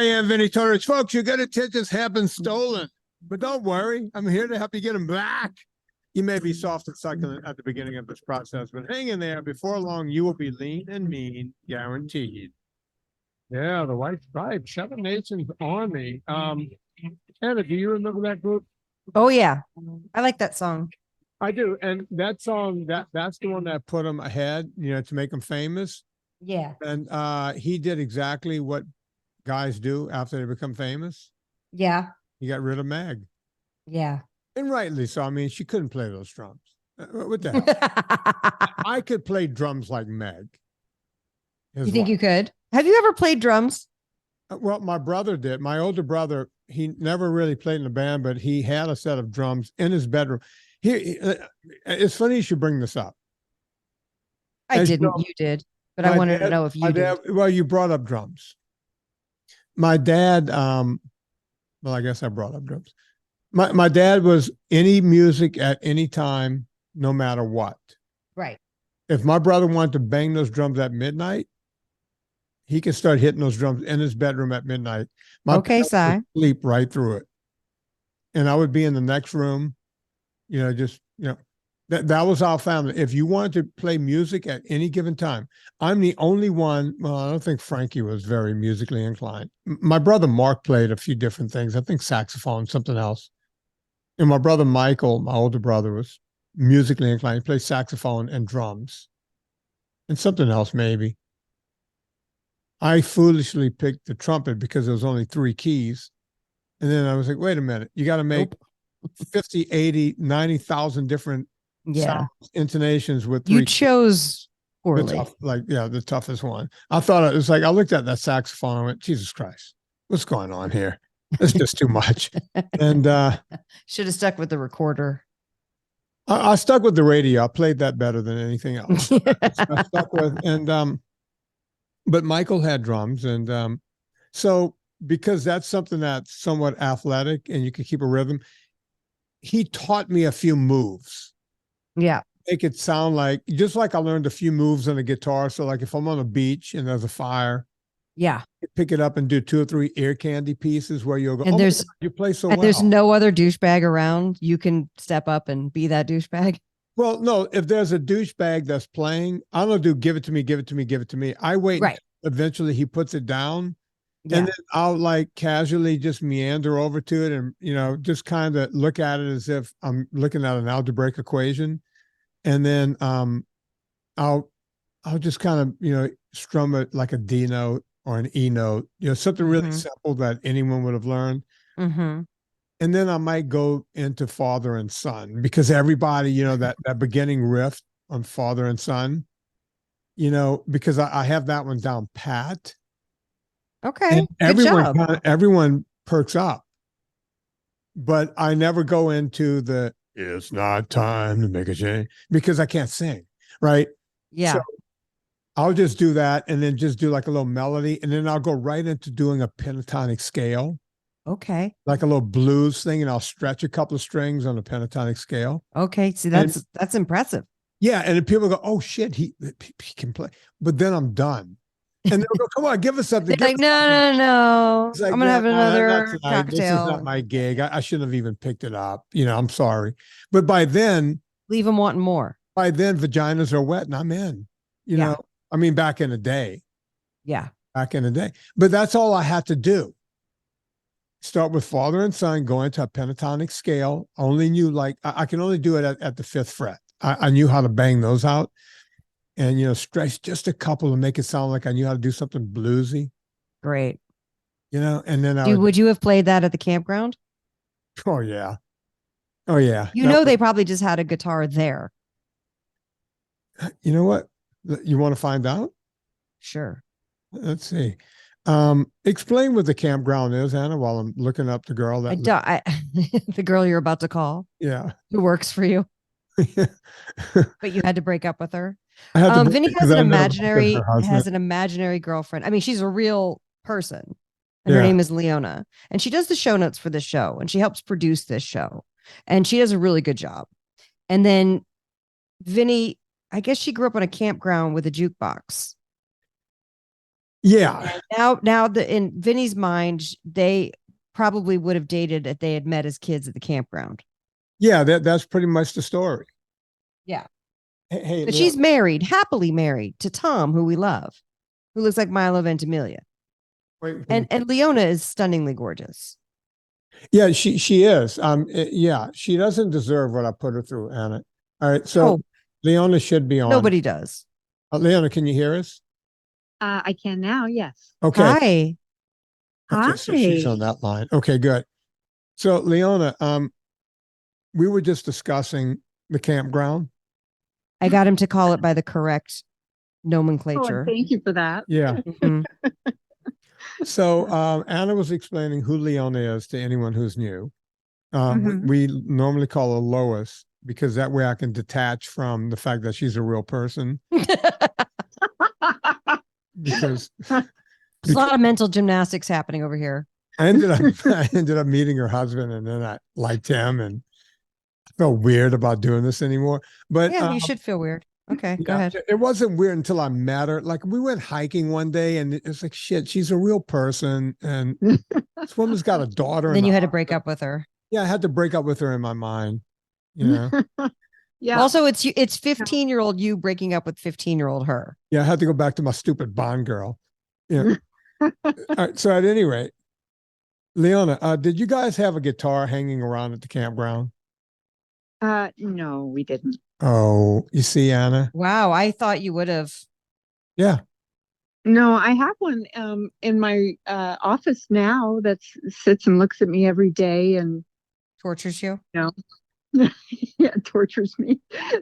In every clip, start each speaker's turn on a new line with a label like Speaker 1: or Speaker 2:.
Speaker 1: I am Vinnie Tortorich. Folks, your good attentions have been stolen. But don't worry, I'm here to help you get them back. You may be soft and succulent at the beginning of this process, but hang in there. Before long, you will be lean and mean, guaranteed. Yeah, the White Stripes, Seven Nations Army. Anna, do you remember that group?
Speaker 2: Oh yeah, I like that song.
Speaker 1: I do, and that song, that's the one that put him ahead, to make him famous.
Speaker 2: Yeah.
Speaker 1: And he did exactly what guys do after they become famous.
Speaker 2: Yeah.
Speaker 1: He got rid of Meg.
Speaker 2: Yeah.
Speaker 1: And rightly so. I mean, she couldn't play those drums. What the hell? I could play drums like Meg.
Speaker 2: You think you could? Have you ever played drums?
Speaker 1: Well, my brother did. My older brother, he never really played in a band, but he had a set of drums in his bedroom. It's funny you should bring this up.
Speaker 2: I didn't. You did. But I wanted to know if you did.
Speaker 1: Well, you brought up drums. My dad, well, I guess I brought up drums. My dad was any music at any time, no matter what.
Speaker 2: Right.
Speaker 1: If my brother wanted to bang those drums at midnight, he could start hitting those drums in his bedroom at midnight.
Speaker 2: Okay, Si.
Speaker 1: Sleep right through it. And I would be in the next room, that was our family. If you wanted to play music at any given time, I'm the only one. Well, I don't think Frankie was very musically inclined. My brother Mark played a few different things. I think saxophone, something else. And my brother Michael, my older brother, was musically inclined. He played saxophone and drums and something else maybe. I foolishly picked the trumpet because there was only 3 keys. And then I was like, wait a minute, you got to make 50, 80, 90,000 different sounds, intonations with 3
Speaker 2: You chose poorly.
Speaker 1: The toughest one. I thought it was like, I looked at that saxophone and went, Jesus Christ, what's going on here? It's just too much. And
Speaker 2: should have stuck with the recorder.
Speaker 1: I stuck with the radio. I played that better than anything else. I stuck with, and but Michael had drums, and so because that's something that's somewhat athletic and you can keep a rhythm, he taught me a few moves.
Speaker 2: Yeah.
Speaker 1: Make it sound like, just like I learned a few moves on the guitar. So like if I'm on a beach and there's a fire,
Speaker 2: yeah,
Speaker 1: pick it up and do 2 or 3 ear candy pieces where you'll go,
Speaker 2: and
Speaker 1: you play so well.
Speaker 2: There's no other douchebag around. You can step up and be that douchebag.
Speaker 1: Well, no, if there's a douchebag that's playing, I don't do give it to me, give it to me, give it to me. I wait.
Speaker 2: Right.
Speaker 1: Eventually he puts it down.
Speaker 2: Yeah.
Speaker 1: And then I'll like casually just meander over to it and, just kind of look at it as if I'm looking at an algebraic equation. And then I'll just kind of, strum it like a D note or an E note, something really simple that anyone would have learned.
Speaker 2: Mm-hmm.
Speaker 1: And then I might go into father and son, because everybody, that beginning riff on father and son, because I have that one down pat.
Speaker 2: Okay.
Speaker 1: And everyone perks up, but I never go into the, it's not time to make a change, because I can't sing. Right.
Speaker 2: Yeah.
Speaker 1: So I'll just do that and then just do like a little melody. And then I'll go right into doing a pentatonic scale.
Speaker 2: Okay.
Speaker 1: Like a little blues thing. And I'll stretch a couple of strings on a pentatonic scale.
Speaker 2: Okay. See, that's impressive.
Speaker 1: Yeah. And then people go, oh shit, he can play. But then I'm done. And they'll go, come on, give us something.
Speaker 2: They're like, no. Like, I'm going to have another cocktail.
Speaker 1: This is not my gig. I shouldn't have even picked it up. I'm sorry. But by then.
Speaker 2: Leave them wanting more.
Speaker 1: By then, vaginas are wet and I'm in. I mean, back in the day.
Speaker 2: Yeah.
Speaker 1: Back in the day. But that's all I had to do. Start with father and son, go into a pentatonic scale. Only knew, like, I can only do it at the 5th fret. I knew how to bang those out. And, stretch just a couple to make it sound like I knew how to do something bluesy.
Speaker 2: Great.
Speaker 1: And then
Speaker 2: would you have played that at the campground?
Speaker 1: Oh, yeah. Oh, yeah.
Speaker 2: They probably just had a guitar there.
Speaker 1: You know what? You want to find out?
Speaker 2: Sure.
Speaker 1: Let's see. Explain what the campground is, Anna, while I'm looking up the girl that
Speaker 2: the girl you're about to call.
Speaker 1: Yeah.
Speaker 2: Who works for you. But you had to break up with her. Vinnie has an imaginary girlfriend. I mean, she's a real person. And her name is Leona. And she does the show notes for this show. And she helps produce this show. And she does a really good job. And then Vinnie, I guess she grew up on a campground with a jukebox.
Speaker 1: Yeah.
Speaker 2: And now in Vinnie's mind, they probably would have dated if they had met as kids at the campground.
Speaker 1: Yeah, that's pretty much the story.
Speaker 2: Yeah.
Speaker 1: Hey,
Speaker 2: but she's married, happily married to Tom, who we love, who looks like Milo Ventimiglia. And Leona is stunningly gorgeous.
Speaker 1: Yeah, she is. Yeah, she doesn't deserve what I put her through, Anna. All right, so Leona should be on.
Speaker 2: Nobody does.
Speaker 1: Leona, can you hear us?
Speaker 3: I can now. Yes.
Speaker 1: Okay.
Speaker 2: Hi.
Speaker 1: Okay, so she's on that line. Okay, good. So Leona, we were just discussing the campground.
Speaker 2: I got him to call it by the correct nomenclature.
Speaker 3: Thank you for that.
Speaker 1: Yeah. So Anna was explaining who Leona is to anyone who's new. We normally call her Lois because that way I can detach from the fact that she's a real person. because
Speaker 2: there's a lot of mental gymnastics happening over here.
Speaker 1: I ended up meeting her husband, and then I liked him, and I felt weird about doing this anymore. But
Speaker 2: yeah, you should feel weird. Okay, go ahead.
Speaker 1: It wasn't weird until I met her. Like, we went hiking one day, and it's like, shit, she's a real person, and this woman's got a daughter.
Speaker 2: Then you had to break up with her.
Speaker 1: Yeah, I had to break up with her in my mind. You know.
Speaker 2: Yeah. Also, it's 15-year-old you breaking up with 15-year-old her.
Speaker 1: Yeah, I had to go back to my stupid Bond girl. Yeah. All right. So at any rate, Leona, did you guys have a guitar hanging around at the campground?
Speaker 3: No, we didn't.
Speaker 1: Oh, you see, Anna?
Speaker 2: Wow, I thought you would have.
Speaker 1: Yeah.
Speaker 3: No, I have one in my office now that sits and looks at me every day and
Speaker 2: tortures you.
Speaker 3: No. Yeah, tortures me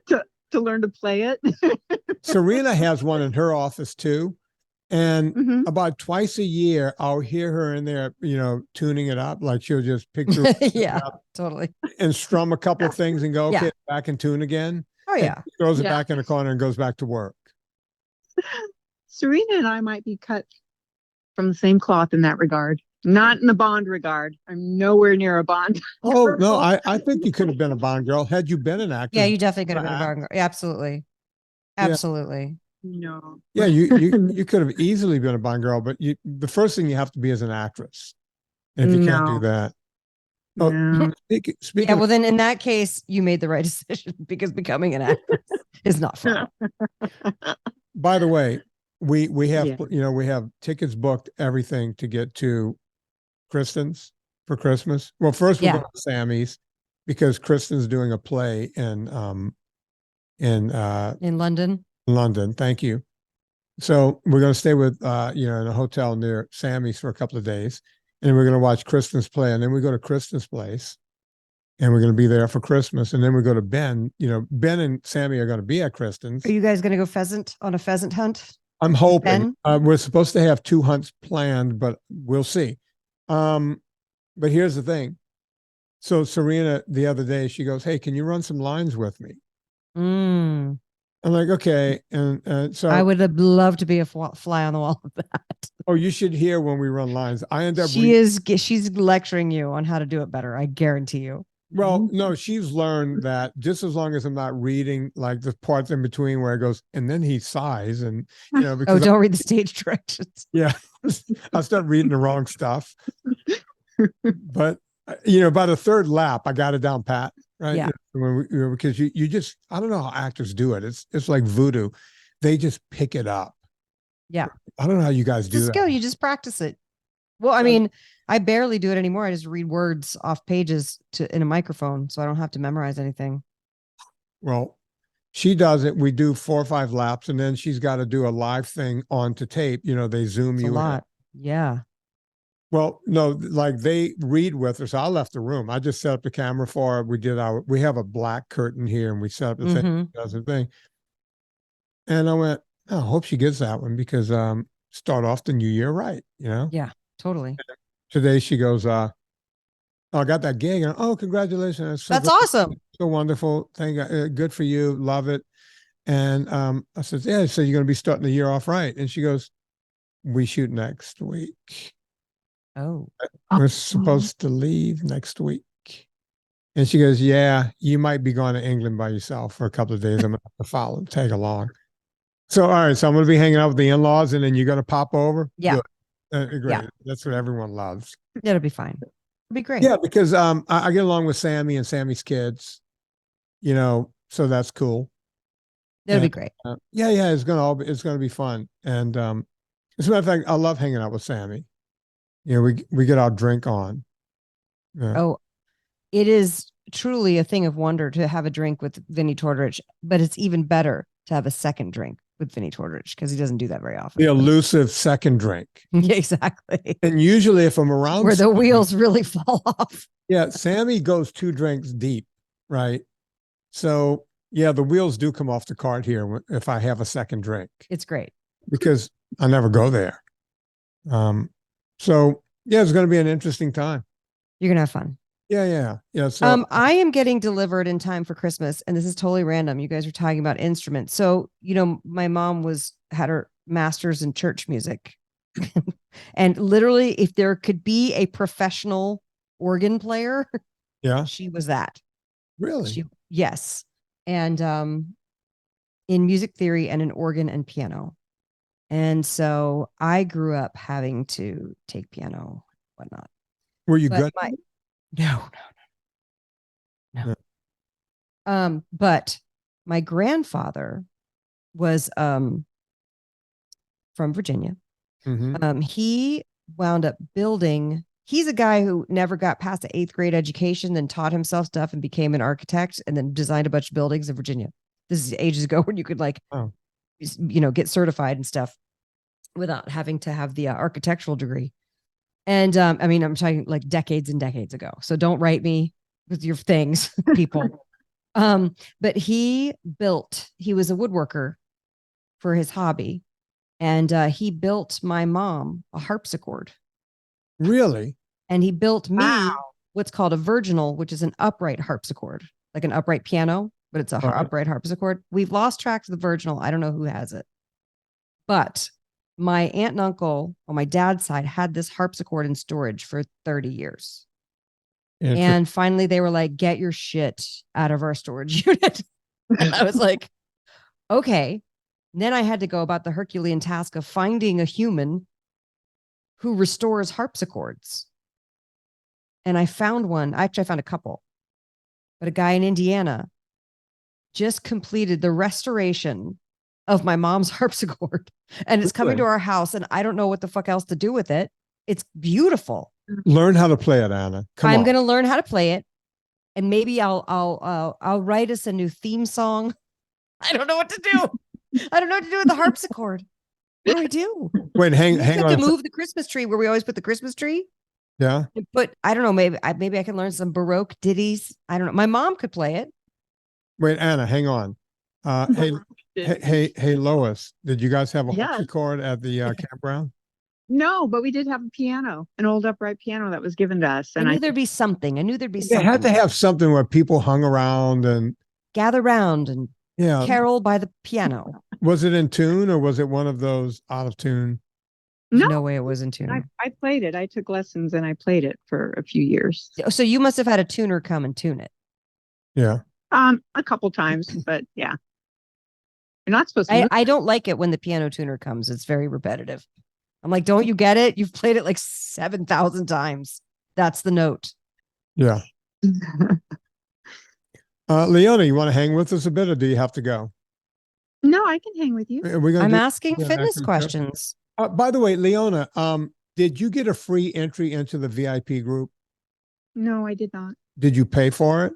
Speaker 3: to learn to play it.
Speaker 1: Serena has one in her office too. And about twice a year, I'll hear her in there, you know, tuning it up. Like, she'll just picture
Speaker 2: yeah, totally,
Speaker 1: and strum a couple of things and go, okay, back in tune again.
Speaker 2: Oh yeah,
Speaker 1: throws it back in the corner and goes back to work.
Speaker 3: Serena and I might be cut from the same cloth in that regard. Not in the Bond regard. I'm nowhere near a Bond.
Speaker 1: Oh no, I think you could have been a Bond girl had you been an actor.
Speaker 2: Yeah, you definitely could have been a Bond girl. Yeah, absolutely, absolutely.
Speaker 3: No.
Speaker 1: Yeah, you could have easily been a Bond girl, but the first thing you have to be is an actress. And if you can't do that. Oh, speaking
Speaker 2: well, then in that case, you made the right decision, because becoming an actress is not fun.
Speaker 1: By the way, we have we have tickets booked, everything to get to Kristen's for Christmas. Well, first we're going to Sammy's because Kristen's doing a play in
Speaker 2: London.
Speaker 1: London, thank you. So we're going to stay with in a hotel near Sammy's for a couple of days, and we're going to watch Kristen's play, and then we go to Kristen's place, and we're going to be there for Christmas, and then we go to Ben. You know, Ben and Sammy are going to be at Kristen's.
Speaker 2: Are you guys going to go on a pheasant hunt?
Speaker 1: I'm hoping. We're supposed to have 2 hunts planned, but we'll see. But here's the thing. So Serena, the other day, she goes, "Hey, can you run some lines with me?" I'm like, okay. And so
Speaker 2: I would have loved to be a fly on the wall of that.
Speaker 1: Oh, you should hear when we run lines. I end up.
Speaker 2: She's lecturing you on how to do it better. I guarantee you.
Speaker 1: Well, no, she's learned that just as long as I'm not reading like the parts in between where it goes, and then he sighs, and because
Speaker 2: don't read the stage directions.
Speaker 1: Yeah, I'll start reading the wrong stuff. But by the third lap, I got it down pat. Right.
Speaker 2: Yeah.
Speaker 1: Because you just, I don't know how actors do it. It's like voodoo. They just pick it up.
Speaker 2: Yeah.
Speaker 1: I don't know how you guys do that.
Speaker 2: Skill. You just practice it. Well, I mean, I barely do it anymore. I just read words off pages in a microphone, so I don't have to memorize anything.
Speaker 1: Well, she does it. We do 4 or 5 laps, and then she's got to do a live thing onto tape. They zoom you
Speaker 2: a lot. Yeah.
Speaker 1: Well, no, like they read with her. So I left the room. I just set up the camera for her. We have a black curtain here, and we set up the thing, does the thing. And I went, I hope she gets that one, because start off the new year right,
Speaker 2: Yeah, totally.
Speaker 1: And today she goes, I got that gig, and congratulations.
Speaker 2: That's awesome.
Speaker 1: So wonderful. Thank you. Good for you. Love it. And I said, yeah, so you're going to be starting the year off right. And she goes, we shoot next week.
Speaker 2: Oh,
Speaker 1: we're supposed to leave next week. And she goes, yeah, you might be going to England by yourself for a couple of days. I'm going to have to tag along. So, all right. So I'm going to be hanging out with the in-laws and then you're going to pop over.
Speaker 2: Yeah.
Speaker 1: Great.
Speaker 2: Yeah.
Speaker 1: That's what everyone loves.
Speaker 2: It'll be fine. It'll be great.
Speaker 1: Yeah. Because, I get along with Sammy and Sammy's kids, so that's cool.
Speaker 2: It'll be great.
Speaker 1: Yeah. It's going to be fun. And, as a matter of fact, I love hanging out with Sammy. We get our drink on. Yeah.
Speaker 2: Oh, it is truly a thing of wonder to have a drink with Vinnie Tortorich, but it's even better to have a second drink with Vinnie Tortorich because he doesn't do that very often.
Speaker 1: The elusive second drink.
Speaker 2: Yeah, exactly.
Speaker 1: And usually if I'm around
Speaker 2: where the wheels really fall off.
Speaker 1: Yeah, Sammy goes 2 drinks deep, right? So yeah, the wheels do come off the cart here if I have a second drink.
Speaker 2: It's great.
Speaker 1: Because I never go there. So yeah, it's going to be an interesting time.
Speaker 2: You're gonna have fun.
Speaker 1: Yeah. So
Speaker 2: I am getting delivered in time for Christmas, and this is totally random. You guys were talking about instruments. So, my mom had her master's in church music. And literally, if there could be a professional organ player,
Speaker 1: yeah,
Speaker 2: she was that.
Speaker 1: Really?
Speaker 2: Yes. And in music theory and in organ and piano. And so I grew up having to take piano, whatnot.
Speaker 1: Were you good?
Speaker 2: No. But my grandfather was from Virginia.
Speaker 1: Mm-hmm.
Speaker 2: He wound up building. He's a guy who never got past the 8th grade education, then taught himself stuff and became an architect, and then designed a bunch of buildings in Virginia. This is ages ago when you could get certified and stuff without having to have the architectural degree. And I'm talking like decades and decades ago. So don't write me with your things, people. But he was a woodworker for his hobby. And he built my mom a harpsichord.
Speaker 1: Really?
Speaker 2: And he built me what's called a virginal, which is an upright harpsichord, like an upright piano, but it's a upright harpsichord. We've lost track of the virginal. I don't know who has it. But my aunt and uncle on my dad's side had this harpsichord in storage for 30 years. And finally they were like, get your shit out of our storage unit. And I was like, okay. And then I had to go about the Herculean task of finding a human who restores harpsichords. And I found one. Actually, I found a couple. But a guy in Indiana just completed the restoration of my mom's harpsichord. And it's coming to our house. And I don't know what the fuck else to do with it. It's beautiful.
Speaker 1: Learn how to play it, Anna.
Speaker 2: I'm going to learn how to play it. And maybe I'll write us a new theme song. I don't know what to do. I don't know what to do with the harpsichord. What do I do?
Speaker 1: Wait, hang on.
Speaker 2: To move the Christmas tree where we always put the Christmas tree.
Speaker 1: Yeah.
Speaker 2: But I don't know. Maybe I can learn some Baroque ditties. I don't know. My mom could play it.
Speaker 1: Wait, Anna, hang on. Hey, Lois, did you guys have a harpsichord at the campground?
Speaker 3: No, but we did have a piano, an old upright piano that was given to us. And
Speaker 2: I knew there'd be something.
Speaker 1: They had to have something where people hung around and
Speaker 2: gather around and carol by the piano.
Speaker 1: Was it in tune or was it one of those out of tune?
Speaker 2: No way it was in tune.
Speaker 3: I played it. I took lessons and I played it for a few years.
Speaker 2: So you must have had a tuner come and tune it.
Speaker 1: Yeah.
Speaker 3: A couple times, but yeah. You're not supposed to.
Speaker 2: I don't like it when the piano tuner comes. It's very repetitive. I'm like, don't you get it? You've played it like 7,000 times. That's the note.
Speaker 1: Yeah. Leona, you want to hang with us a bit or do you have to go?
Speaker 3: No, I can hang with you.
Speaker 2: I'm asking fitness questions.
Speaker 1: By the way, Leona, did you get a free entry into the VIP group?
Speaker 3: No, I did not.
Speaker 1: Did you pay for it?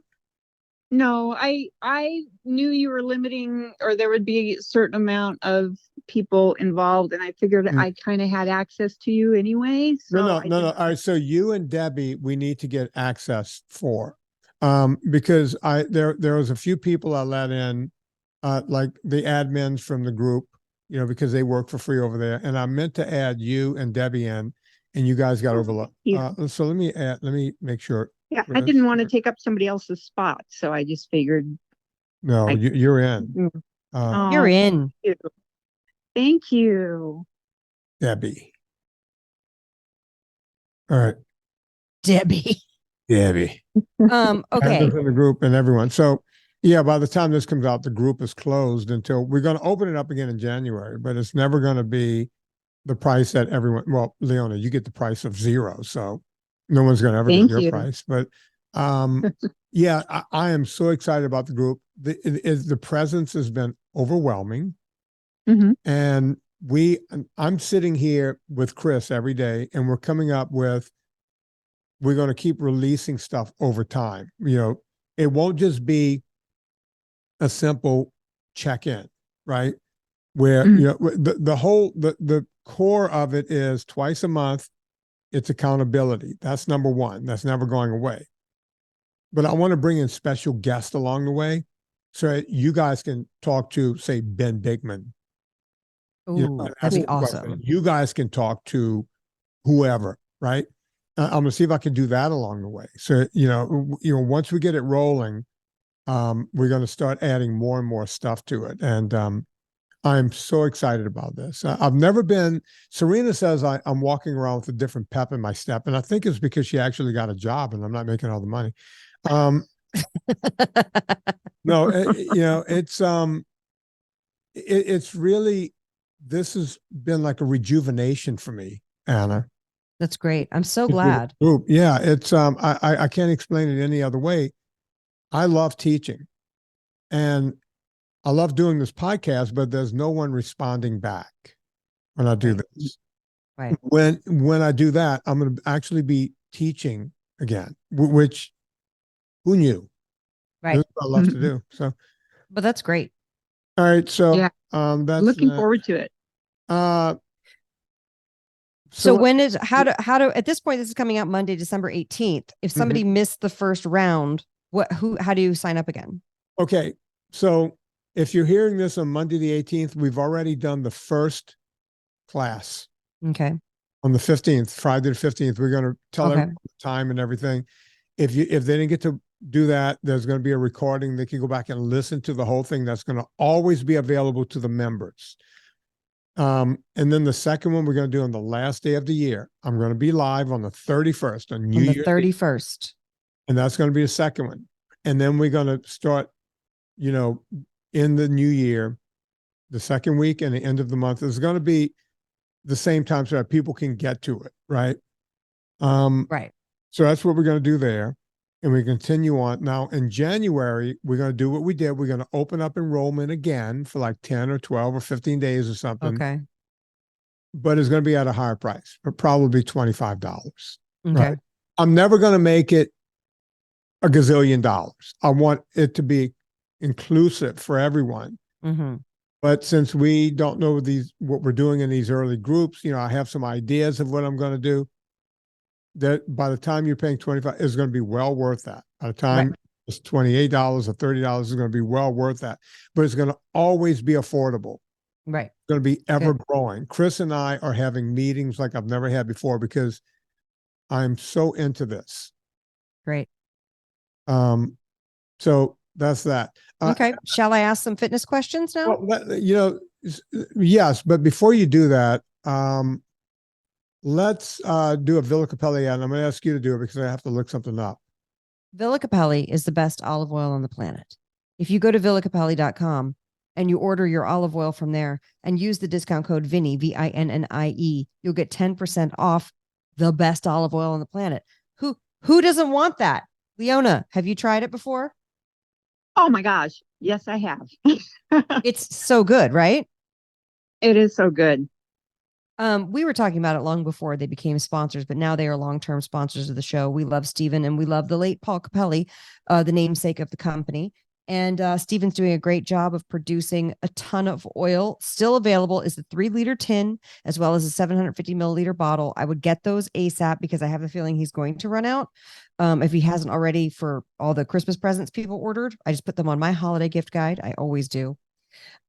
Speaker 3: No, I knew you were limiting, or there would be a certain amount of people involved, and I figured I kind of had access to you anyway. So
Speaker 1: No. All right, so you and Debbie, we need to get access for, because there was a few people I let in, like the admins from the group, because they work for free over there, and I meant to add you and Debbie in, and you guys got overlooked. So let me make sure.
Speaker 3: Yeah, I didn't want to take up somebody else's spot, so I just figured.
Speaker 1: No, you're in.
Speaker 2: You're in.
Speaker 3: Thank you,
Speaker 1: Debbie. All right,
Speaker 2: Debbie.
Speaker 1: Okay.
Speaker 2: In
Speaker 1: the group and everyone. So Yeah, by the time this comes out, the group is closed until we're going to open it up again in January, but it's never going to be the price that everyone, well, Leona, you get the price of 0. So no one's going to ever get your price. But yeah, I am so excited about the group. The presence has been overwhelming. And I'm sitting here with Chris every day, and we're coming up with, we're going to keep releasing stuff over time. You know, it won't just be a simple check-in, right? Where, you know, the core of it is twice a month. It's accountability. That's number one. That's never going away. But I want to bring in special guests along the way so that you guys can talk to, say, Ben Bigman.
Speaker 2: Ooh, you know, that'd be awesome.
Speaker 1: You guys can talk to whoever, right? I'm going to see if I can do that along the way. So, you know, once we get it rolling, we're going to start adding more and more stuff to it. And I'm so excited about this. I've never been, Serena says I'm walking around with a different pep in my step. And I think it's because she actually got a job and I'm not making all the money. No, you know, it's really, this has been like a rejuvenation for me, Anna.
Speaker 2: That's great. I'm so glad.
Speaker 1: Yeah, it's I can't explain it any other way. I love teaching and I love doing this podcast, but there's no one responding back when I do this.
Speaker 2: Right.
Speaker 1: When I do that, I'm going to actually be teaching again, which who knew?
Speaker 2: Right.
Speaker 1: This is what I love to do. So,
Speaker 2: but that's great.
Speaker 1: All right. So,
Speaker 3: yeah.
Speaker 1: That's
Speaker 3: looking forward to it.
Speaker 2: So when is, how do, at this point, this is coming out Monday, December 18th. If somebody missed the first round, how do you sign up again?
Speaker 1: Okay. So if you're hearing this on Monday, the 18th, we've already done the first class.
Speaker 2: Okay.
Speaker 1: On the 15th, Friday the 15th, we're going to tell everyone the time and everything. If they didn't get to do that, there's going to be a recording. They can go back and listen to the whole thing. That's going to always be available to the members. And then the second one we're going to do on the last day of the year. I'm going to be live on the 31st on New Year's
Speaker 2: 31st.
Speaker 1: And that's going to be the second one. And then we're going to start, you know, in the new year, the second week and the end of the month is going to be the same time so that people can get to it. Right.
Speaker 2: Right.
Speaker 1: So that's what we're going to do there. And we continue on. Now in January, we're going to do what we did. We're going to open up enrollment again for like 10 or 12 or 15 days or something.
Speaker 2: Okay.
Speaker 1: But it's going to be at a higher price, but probably $25.
Speaker 2: Okay.
Speaker 1: Right? I'm never going to make it a gazillion dollars. I want it to be inclusive for everyone. But since we don't know what we're doing in these early groups, you know, I have some ideas of what I'm going to do. That by the time you're paying $25, it's going to be well worth that. By the time it's $28 or $30, it's going to be well worth that. But it's going to always be affordable.
Speaker 2: Right.
Speaker 1: It's going to be ever growing. Chris and I are having meetings like I've never had before because I'm so into this.
Speaker 2: Great.
Speaker 1: So that's that.
Speaker 2: Okay. Shall I ask some fitness questions now?
Speaker 1: Well, you know, yes, but before you do that, let's do a Villa Capelli ad. I'm going to ask you to do it because I have to look something up.
Speaker 2: Villa Capelli is the best olive oil on the planet. If you go to villacapelli.com and you order your olive oil from there and use the discount code Vinnie, VINNIE, you'll get 10% off the best olive oil on the planet. Who doesn't want that? Leona, have you tried it before?
Speaker 3: Oh my gosh. Yes, I have.
Speaker 2: It's so good, right?
Speaker 3: It is so good.
Speaker 2: We were talking about it long before they became sponsors, but now they are long-term sponsors of the show. We love Stephen and we love the late Paul Capelli, the namesake of the company. And Stephen's doing a great job of producing a ton of oil. Still available is the 3-liter tin, as well as a 750 milliliter bottle. I would get those ASAP because I have a feeling he's going to run out. If he hasn't already for all the Christmas presents people ordered, I just put them on my holiday gift guide. I always do.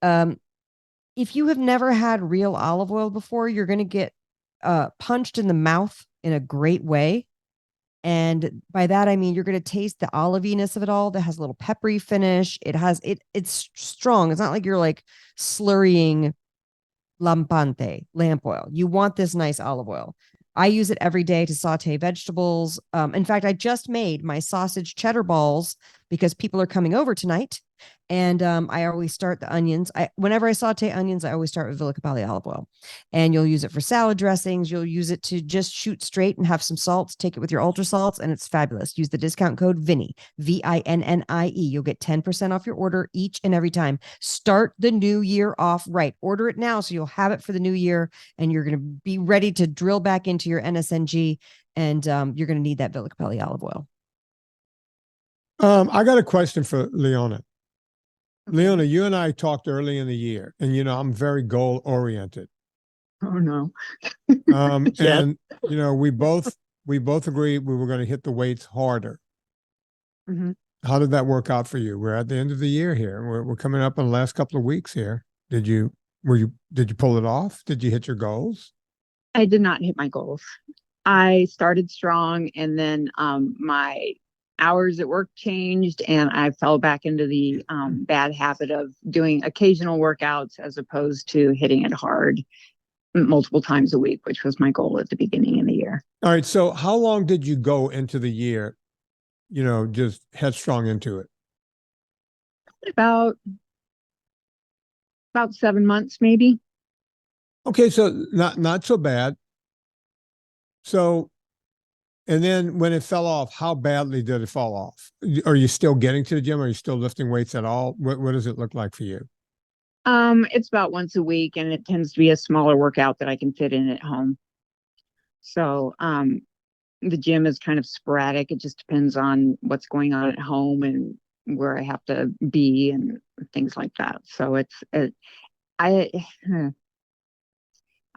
Speaker 2: If you have never had real olive oil before, you're going to get punched in the mouth in a great way. And by that, I mean, you're going to taste the oliviness of it all that has a little peppery finish. It's strong. It's not like you're like slurrying lamp oil. You want this nice olive oil. I use it every day to saute vegetables. In fact, I just made my sausage cheddar balls because people are coming over tonight. And I always start the onions. Whenever I saute onions, I always start with Villa Capelli olive oil. And you'll use it for salad dressings. You'll use it to just shoot straight and have some salts. Take it with your ultra salts, and it's fabulous. Use the discount code Vinnie, VINNIE. You'll get 10% off your order each and every time. Start the new year off right. Order it now so you'll have it for the new year, and you're going to be ready to drill back into your NSNG, and you're going to need that Villa Capelli olive oil.
Speaker 1: I got a question for Leona. Leona, you and I talked early in the year, and I'm very goal oriented.
Speaker 3: Oh no.
Speaker 1: And we both agreed we were going to hit the weights harder.
Speaker 3: Mm-hmm.
Speaker 1: How did that work out for you? We're at the end of the year here. We're coming up in the last couple of weeks here. Did you pull it off? Did you hit your goals?
Speaker 3: I did not hit my goals. I started strong, and then my hours at work changed, and I fell back into the bad habit of doing occasional workouts as opposed to hitting it hard multiple times a week, which was my goal at the beginning of the year.
Speaker 1: All right. So how long did you go into the year, just headstrong into it?
Speaker 3: About 7 months, maybe.
Speaker 1: Okay. So not so bad. So, and then when it fell off, how badly did it fall off? Are you still getting to the gym? Are you still lifting weights at all? What does it look like for you?
Speaker 3: It's about once a week, and it tends to be a smaller workout that I can fit in at home. So, the gym is kind of sporadic. It just depends on what's going on at home and where I have to be and things like that. So I'm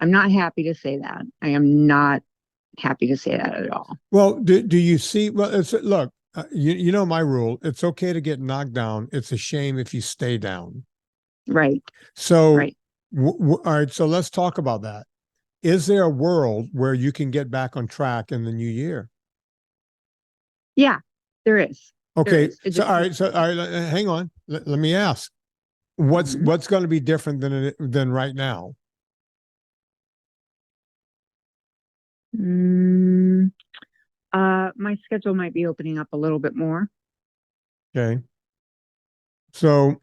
Speaker 3: not happy to say that. I am not happy to say that at all.
Speaker 1: Well, do you see? Well, look, you know my rule. It's okay to get knocked down. It's a shame if you stay down.
Speaker 3: Right.
Speaker 1: So,
Speaker 3: right.
Speaker 1: All right. So let's talk about that. Is there a world where you can get back on track in the new year?
Speaker 3: Yeah, there is.
Speaker 1: Okay. All right. Hang on. Let me ask. What's going to be different than right now?
Speaker 3: My schedule might be opening up a little bit more.
Speaker 1: Okay. So,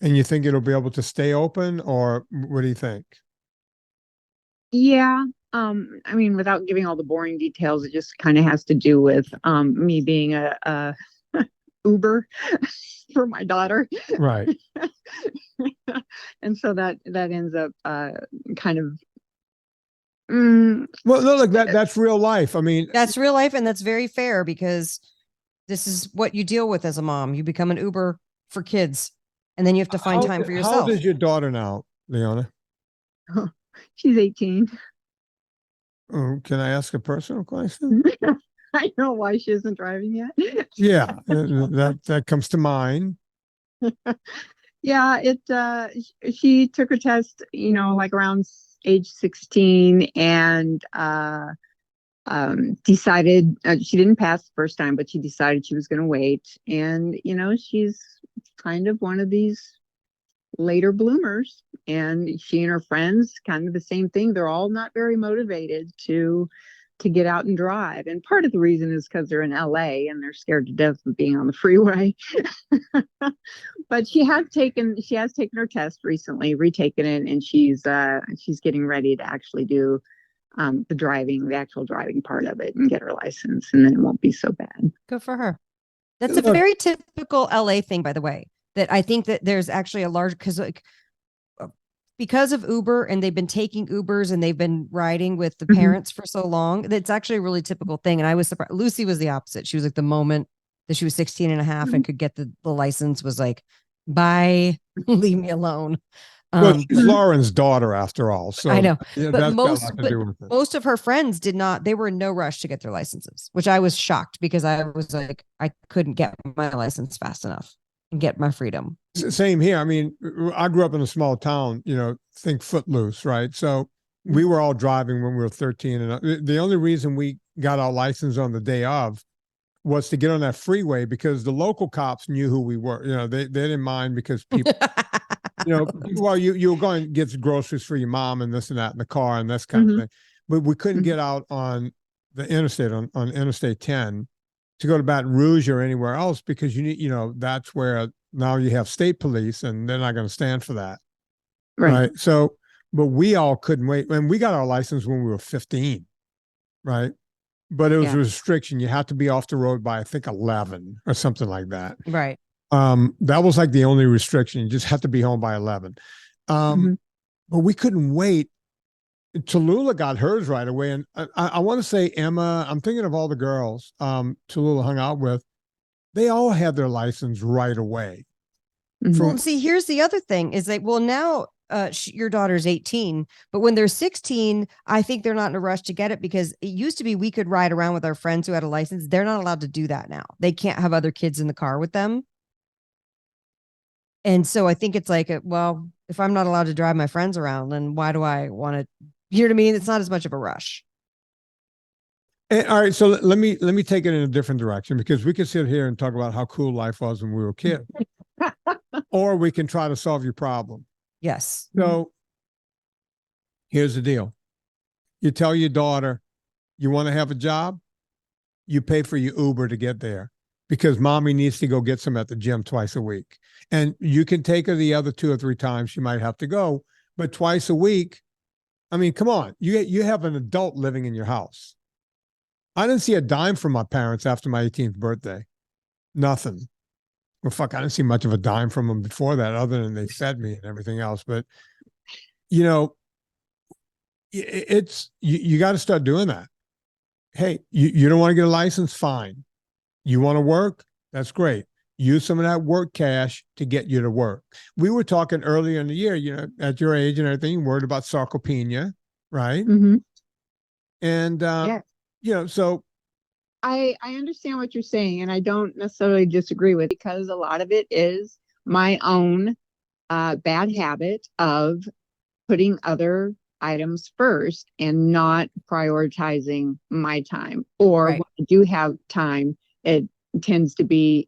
Speaker 1: and you think it'll be able to stay open, or what do you think?
Speaker 3: Yeah. Without giving all the boring details, it just kind of has to do with me being a Uber for my daughter.
Speaker 1: Right.
Speaker 3: And so that ends up kind of
Speaker 1: well, no, look, that's real life. I mean,
Speaker 2: that's real life, and that's very fair because this is what you deal with as a mom. You become an Uber for kids, and then you have to find time for yourself.
Speaker 1: How old is your daughter now, Leona?
Speaker 3: Oh, she's 18.
Speaker 1: Oh, can I ask a personal question?
Speaker 3: I know why she isn't driving yet.
Speaker 1: Yeah, that comes to mind.
Speaker 3: Yeah, she took her test, like around age 16, and decided she didn't pass the first time, but she decided she was going to wait. And she's kind of one of these later bloomers, and she and her friends, kind of the same thing. They're all not very motivated to get out and drive, and part of the reason is because they're in LA and they're scared to death of being on the freeway. But she has taken her test recently, retaken it, and she's getting ready to actually do the actual driving part of it and get her license, and then it won't be so bad.
Speaker 2: Good for her. That's a very typical LA thing, by the way, that I think that there's actually a large, because of Uber, and they've been taking Ubers and they've been riding with the parents for so long, that's actually a really typical thing. And I was surprised. Lucy was the opposite. She was like, the moment that she was 16 and a half and could get the license, was like, bye, leave me alone.
Speaker 1: Well, she's Lauren's daughter after all. So
Speaker 2: I know, but
Speaker 1: most
Speaker 2: of her friends did not. They were in no rush to get their licenses, which I was shocked, because I was like, I couldn't get my license fast enough and get my freedom.
Speaker 1: Same here. I mean, I grew up in a small town, think Footloose, right? So we were all driving when we were 13. And the only reason we got our license on the day of was to get on that freeway, because the local cops knew who we were. They didn't mind, because people, well, you were going to get groceries for your mom and this and that in the car and this kind of thing. but we couldn't get out on the interstate, on Interstate 10 to go to Baton Rouge or anywhere else because you need, that's where now you have state police and they're not going to stand for that. Right. So, but we all couldn't wait. And we got our license when we were 15. Right. But it was a restriction. You had to be off the road by, I think, 11 or something like that.
Speaker 2: Right.
Speaker 1: That was like the only restriction. You just had to be home by 11. But we couldn't wait. Tallulah got hers right away. And I want to say Emma, I'm thinking of all the girls Tallulah hung out with. They all had their license right away.
Speaker 2: Well, see, here's the other thing is like, well, now your daughter's 18, but when they're 16, I think they're not in a rush to get it because it used to be we could ride around with our friends who had a license. They're not allowed to do that now. They can't have other kids in the car with them. And so I think it's like, well, if I'm not allowed to drive my friends around, then why do I want to, you know what I mean? It's not as much of a rush.
Speaker 1: And, all right. So let me take it in a different direction because we could sit here and talk about how cool life was when we were kids, or we can try to solve your problem.
Speaker 2: Yes.
Speaker 1: So here's the deal. You tell your daughter, you want to have a job, you pay for your Uber to get there because mommy needs to go get some at the gym twice a week. And you can take her the other 2 or 3 times she might have to go, but twice a week, I mean, come on, you have an adult living in your house. I didn't see a dime from my parents after my 18th birthday. Nothing. Well, fuck, I didn't see much of a dime from them before that, other than they fed me and everything else. But, it's, you got to start doing that. Hey, you don't want to get a license? Fine. You want to work? That's great. Use some of that work cash to get you to work. We were talking earlier in the year, at your age and everything, worried about sarcopenia, right?
Speaker 3: Mm-hmm.
Speaker 1: And, so.
Speaker 3: I understand what you're saying, and I don't necessarily disagree with it because a lot of it is my own bad habit of putting other items first and not prioritizing my time. Or when I do have time, it tends to be,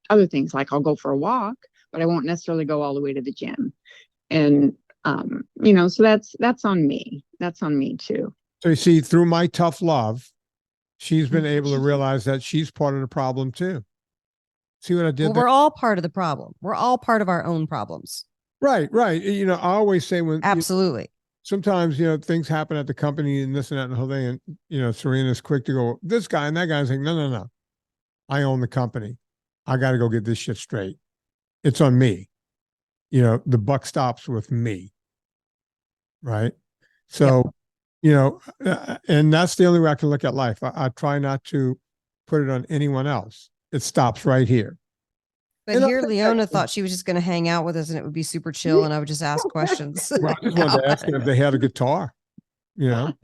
Speaker 3: other things like I'll go for a walk, but I won't necessarily go all the way to the gym. And, so that's on me. That's on me too.
Speaker 1: So you see, through my tough love, she's been able to realize that she's part of the problem too. See what I did?
Speaker 2: Well, we're all part of the problem. We're all part of our own problems.
Speaker 1: Right. I always say
Speaker 2: absolutely.
Speaker 1: Sometimes, things happen at the company and this and that and the whole thing. And, Serena's quick to go, this guy and that guy's saying, no. I own the company. I got to go get this shit straight. It's on me. The buck stops with me. Right. So, and that's the only way I can look at life. I try not to put it on anyone else. It stops right here.
Speaker 2: But here, Leona thought she was just going to hang out with us and it would be super chill and I would just ask questions.
Speaker 1: Well, I just wanted to ask her if they had a guitar, and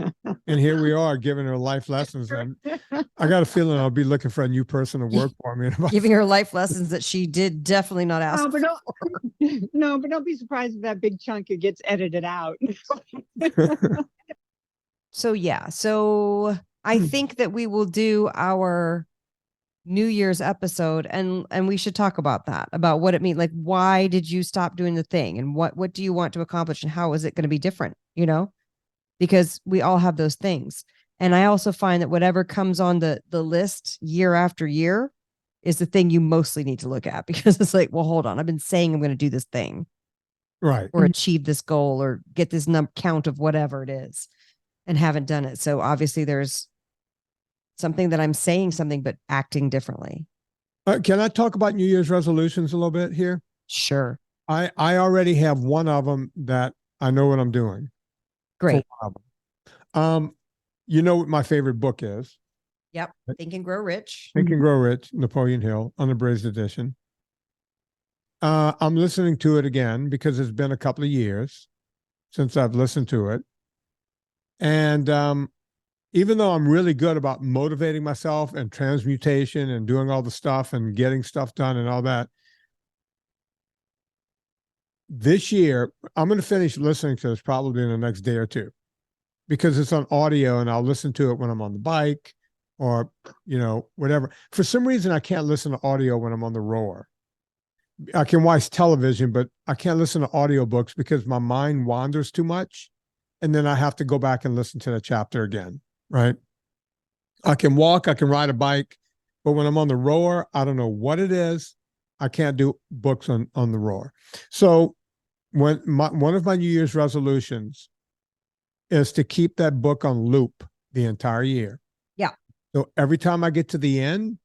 Speaker 1: here we are giving her life lessons. And I got a feeling I'll be looking for a new person to work for me.
Speaker 2: Giving her life lessons that she did definitely not ask for.
Speaker 3: No, but don't be surprised if that big chunk gets edited out.
Speaker 2: So I think that we will do our New Year's episode and we should talk about that, about what it means. Like, why did you stop doing the thing and what do you want to accomplish and how is it going to be different? Because we all have those things. And I also find that whatever comes on the list year after year is the thing you mostly need to look at because it's like, well, hold on. I've been saying I'm going to do this thing.
Speaker 1: Right.
Speaker 2: Or achieve this goal or get this count of whatever it is. And haven't done it. So obviously there's something that I'm saying something, but acting differently.
Speaker 1: Can I talk about New Year's resolutions a little bit here?
Speaker 2: Sure.
Speaker 1: I already have one of them that I know what I'm doing.
Speaker 2: Great.
Speaker 1: You know what my favorite book is?
Speaker 2: Yep. Think and Grow Rich.
Speaker 1: Think and Grow Rich, Napoleon Hill, unabridged edition. I'm listening to it again because it's been a couple of years since I've listened to it. And even though I'm really good about motivating myself and transmutation and doing all the stuff and getting stuff done and all that, this year, I'm going to finish listening to this probably in the next day or two because it's on audio and I'll listen to it when I'm on the bike or, whatever. For some reason, I can't listen to audio when I'm on the rower. I can watch television, but I can't listen to audiobooks because my mind wanders too much. and then I have to go back and listen to the chapter again, right? I can walk, I can ride a bike, but when I'm on the rower, I don't know what it is. I can't do books on the rower. So when one of my New Year's resolutions is to keep that book on loop the entire year.
Speaker 2: Yeah.
Speaker 1: So every time I get to the end,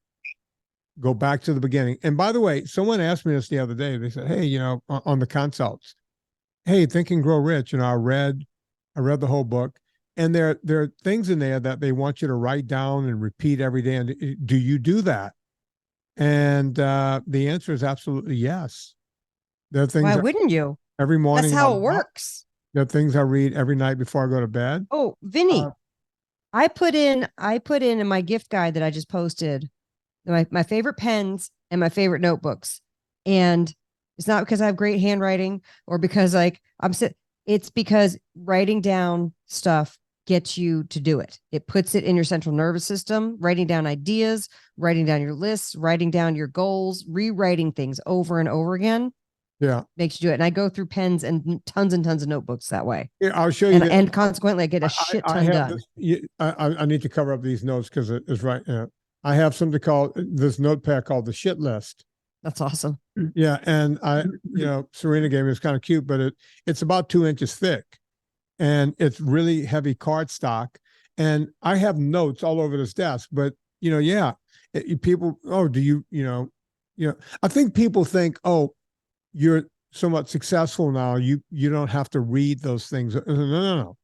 Speaker 1: go back to the beginning. And by the way, someone asked me this the other day. They said, hey, you know, on the consults, hey, Think and Grow Rich, you know, I read the whole book, and there are things in there that they want you to write down and repeat every day. And do you do that? And the answer is absolutely yes. There are things.
Speaker 2: Why wouldn't you?
Speaker 1: Every morning.
Speaker 2: That's how it works.
Speaker 1: There are things I read every night before I go to bed.
Speaker 2: Oh, Vinnie, I put in my gift guide that I just posted my favorite pens and my favorite notebooks. And it's not because I have great handwriting or because it's because writing down stuff gets you to do it. It puts it in your central nervous system, writing down ideas, writing down your lists, writing down your goals, rewriting things over and over again.
Speaker 1: Yeah.
Speaker 2: Makes you do it. And I go through pens and tons of notebooks that way.
Speaker 1: Yeah, I'll show you.
Speaker 2: And consequently, I get a shit ton done.
Speaker 1: I need to cover up these notes because it is right. I have something called this notepad called the shit list.
Speaker 2: That's awesome.
Speaker 1: Yeah. And Serena gave me, it's kind of cute, but it's about 2 inches thick and it's really heavy cardstock. And I have notes all over this desk, but people, I think people think, oh, you're somewhat successful now. You don't have to read those things. No.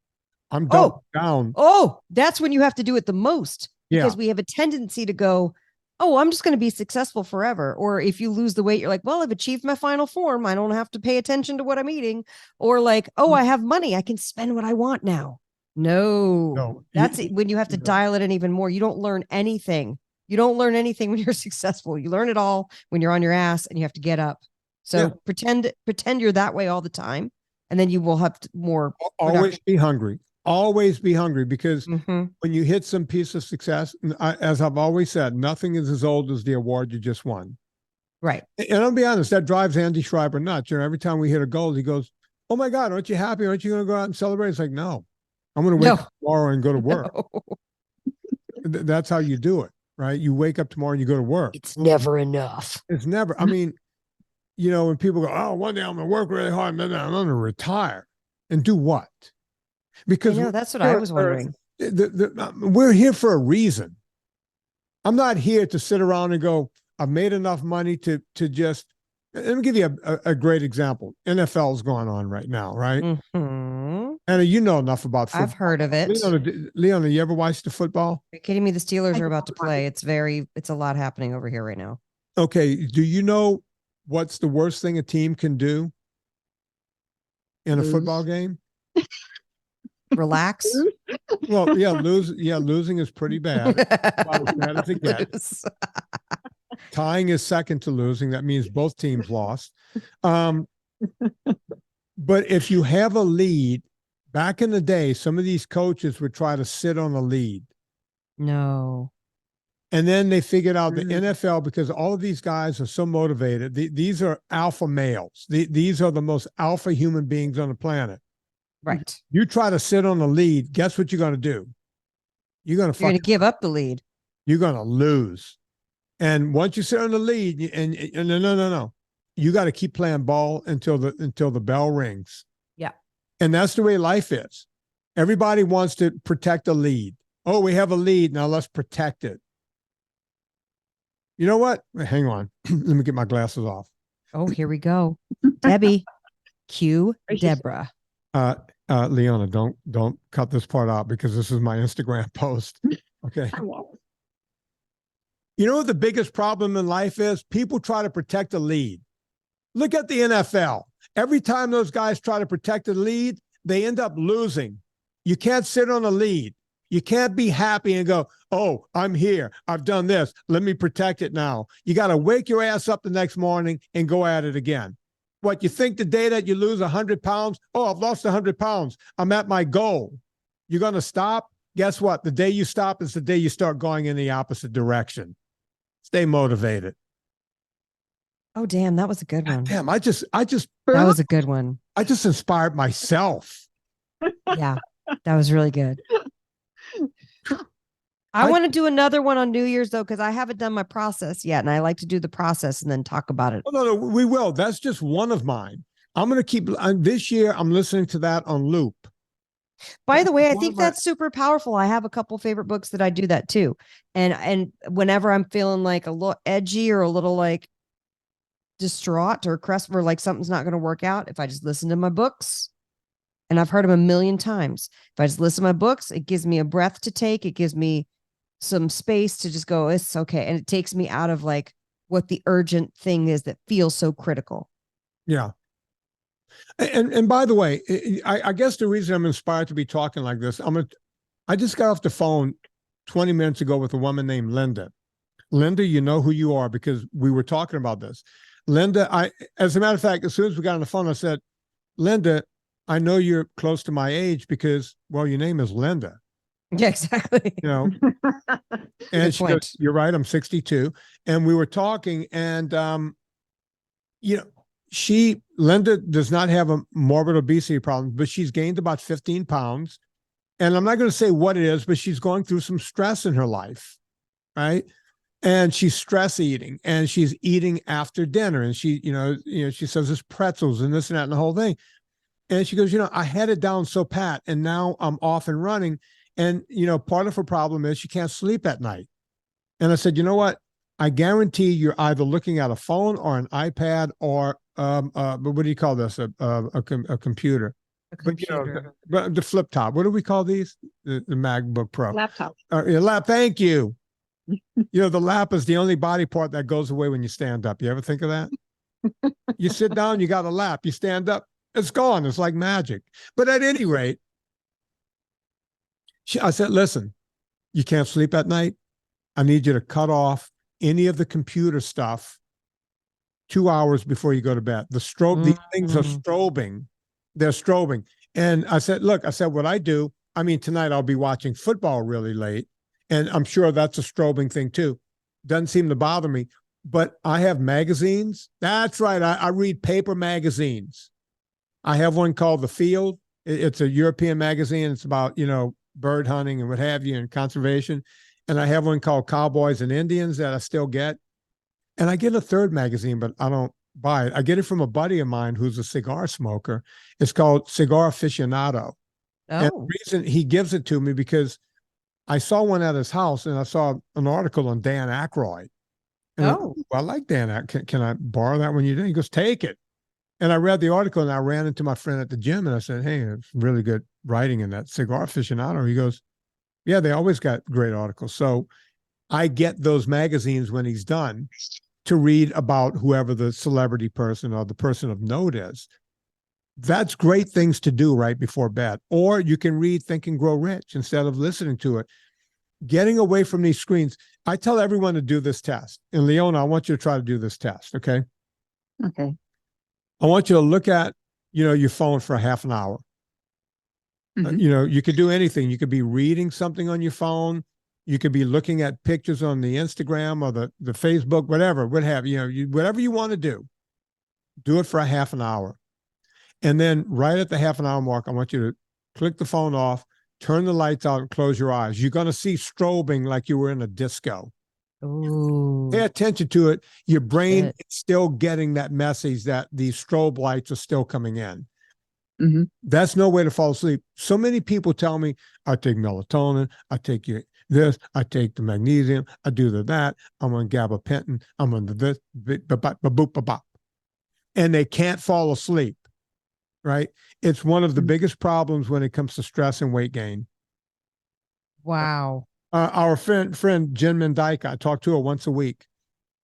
Speaker 1: I'm down.
Speaker 2: Oh, that's when you have to do it the most. Because
Speaker 1: Yeah.
Speaker 2: we have a tendency to go, oh, I'm just going to be successful forever. Or if you lose the weight, you're like, well, I've achieved my final form. I don't have to pay attention to what I'm eating. Or like, oh, I have money. I can spend what I want now. No. That's when you have to dial it in even more. You don't learn anything. You don't learn anything when you're successful. You learn it all when you're on your ass and you have to get up. So pretend you're that way all the time. And then you will have more.
Speaker 1: Always be hungry. Always be hungry, because when you hit some piece of success, as I've always said, nothing is as old as the award you just won.
Speaker 2: Right.
Speaker 1: And I'll be honest, that drives Andy Schreiber nuts. Every time we hit a goal, he goes, oh my God, aren't you happy? Aren't you going to go out and celebrate? It's like, no, I'm going to wake up tomorrow and go to work. No. That's how you do it, right? You wake up tomorrow and you go to work.
Speaker 2: It's never enough.
Speaker 1: It's never. I mean, when people go, oh, one day I'm going to work really hard and then I'm going to retire. And do what? Because
Speaker 2: that's what I was wondering.
Speaker 1: We're here for a reason. I'm not here to sit around and go, I've made enough money to just, let me give you a great example. NFL's going on right now, right?
Speaker 2: Mm-hmm.
Speaker 1: And you know enough about football.
Speaker 2: I've heard of it.
Speaker 1: Leona, you ever watched the football?
Speaker 2: Are you kidding me? The Steelers are about to play. It's a lot happening over here right now.
Speaker 1: Okay. Do you know what's the worst thing a team can do in a football game?
Speaker 2: Relax.
Speaker 1: Well, losing is pretty bad. About as bad as it gets. Tying is second to losing. That means both teams lost. But if you have a lead, back in the day, some of these coaches would try to sit on a lead.
Speaker 2: No.
Speaker 1: And then they figured out the NFL, because all of these guys are so motivated. These are alpha males. These are the most alpha human beings on the planet.
Speaker 2: Right.
Speaker 1: You try to sit on the lead, guess what you're going to do? You're going to
Speaker 2: give up the lead.
Speaker 1: You're going to lose. And once you sit on the lead, and no. You got to keep playing ball until the bell rings.
Speaker 2: Yeah.
Speaker 1: And that's the way life is. Everybody wants to protect a lead. Oh, we have a lead. Now let's protect it. You know what? Hang on. Let me get my glasses off.
Speaker 2: Oh, here we go. Debbie. Cue Deborah.
Speaker 1: Leona, don't cut this part out, because this is my Instagram post. Okay. You know what the biggest problem in life is? People try to protect a lead. Look at the NFL. Every time those guys try to protect the lead, they end up losing. You can't sit on a lead. You can't be happy and go, oh, I'm here. I've done this. Let me protect it now. You got to wake your ass up the next morning and go at it again. What, you think the day that you lose 100 pounds, oh, I've lost 100 pounds. I'm at my goal. You're going to stop? Guess what? The day you stop is the day you start going in the opposite direction. Stay motivated.
Speaker 2: Oh, damn. That was a good one.
Speaker 1: Damn, that
Speaker 2: was a good one.
Speaker 1: I just inspired myself.
Speaker 2: Yeah, that was really good. I want to do another one on New Year's though, because I haven't done my process yet, and I like to do the process and then talk about it.
Speaker 1: Oh, no, we will. That's just one of mine. I'm going to keep this year. I'm listening to that on loop.
Speaker 2: By the way, I think that's super powerful. I have a couple favorite books that I do that too, and whenever I'm feeling like a little edgy or a little like distraught or crest, or like something's not going to work out, if I just listen to my books. And I've heard them a million times. If I just listen to my books, it gives me a breath to take. It gives me some space to just go, it's okay. And it takes me out of like what the urgent thing is that feels so critical.
Speaker 1: Yeah. And by the way, I guess the reason I'm inspired to be talking like this, I just got off the phone 20 minutes ago with a woman named Linda. Linda, you know who you are because we were talking about this. Linda, as a matter of fact, as soon as we got on the phone, I said, Linda, I know you're close to my age because, well, your name is Linda.
Speaker 2: Yeah, exactly.
Speaker 1: You know, and she goes, you're right. I'm 62. And we were talking and, you know, Linda does not have a morbid obesity problem, but she's gained about 15 pounds. And I'm not going to say what it is, but she's going through some stress in her life. Right. And she's stress eating and she's eating after dinner. And she, she says it's pretzels and this and that and the whole thing. And she goes, I had it down so pat and now I'm off and running. And, part of her problem is she can't sleep at night. And I said, you know what? I guarantee you're either looking at a phone or an iPad or, but what do you call this? A computer.
Speaker 2: A computer.
Speaker 1: But the flip top. What do we call these? The MacBook Pro.
Speaker 3: Laptop.
Speaker 1: Thank you. The lap is the only body part that goes away when you stand up. You ever think of that? You sit down, you got a lap. You stand up, it's gone. It's like magic. But at any rate, I said, listen, you can't sleep at night. I need you to cut off any of the computer stuff 2 hours before you go to bed. These things are strobing. They're strobing. And I said, look, what I do, tonight I'll be watching football really late. And I'm sure that's a strobing thing too. Doesn't seem to bother me. But I have magazines. That's right. I read paper magazines. I have one called The Field. It's a European magazine. It's about, bird hunting and what have you and conservation. And I have one called Cowboys and Indians that I still get. And I get a third magazine, but I don't buy it. I get it from a buddy of mine who's a cigar smoker. It's called Cigar Aficionado. Oh. And the reason he gives it to me because I saw one at his house and I saw an article on Dan Aykroyd. And I like Dan Aykroyd. Can I borrow that when you're done? He goes, take it. And I read the article and I ran into my friend at the gym and I said, hey, it's really good writing in that Cigar Aficionado. He goes, yeah, they always got great articles. So I get those magazines when he's done to read about whoever the celebrity person or the person of note is. That's great things to do right before bed. Or you can read Think and Grow Rich instead of listening to it. Getting away from these screens. I tell everyone to do this test. And Leona, I want you to try to do this test, okay?
Speaker 3: Okay.
Speaker 1: I want you to look at, your phone for a half an hour. Mm-hmm. You could do anything. You could be reading something on your phone. You could be looking at pictures on the Instagram or the Facebook, whatever, what have you, whatever you want to do it for a half an hour. And then right at the half an hour mark, I want you to click the phone off, turn the lights out and close your eyes. You're going to see strobing like you were in a disco.
Speaker 2: Ooh.
Speaker 1: Pay attention to it. Your brain is still getting that message that these strobe lights are still coming in. Mm-hmm. That's no way to fall asleep. So many people tell me, I take melatonin, I take this, I take the magnesium, I do that, I'm on gabapentin, I'm on this, and they can't fall asleep, right? It's one of the biggest problems when it comes to stress and weight gain.
Speaker 2: Wow.
Speaker 1: Our friend Jen Mendyka, I talk to her once a week.